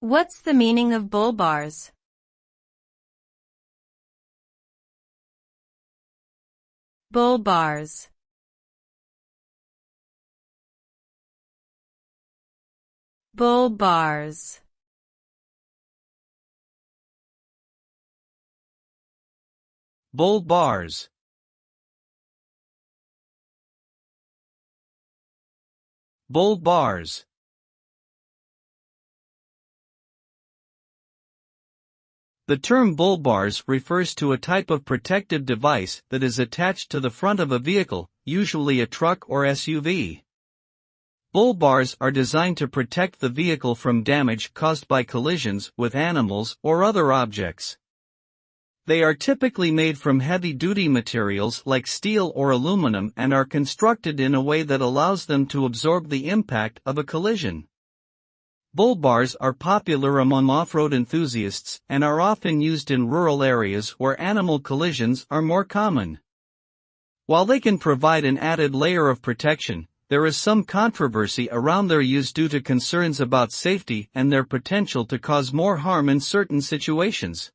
What's the meaning of bull bars? Bull bars. Bull bars. Bull bars. Bull bars. The term bull bars refers to a type of protective device that is attached to the front of a vehicle, usually a truck or SUV. Bull bars are designed to protect the vehicle from damage caused by collisions with animals or other objects. They are typically made from heavy-duty materials like steel or aluminum and are constructed in a way that allows them to absorb the impact of a collision. Bull bars are popular among off-road enthusiasts and are often used in rural areas where animal collisions are more common. While they can provide an added layer of protection, there is some controversy around their use due to concerns about safety and their potential to cause more harm in certain situations.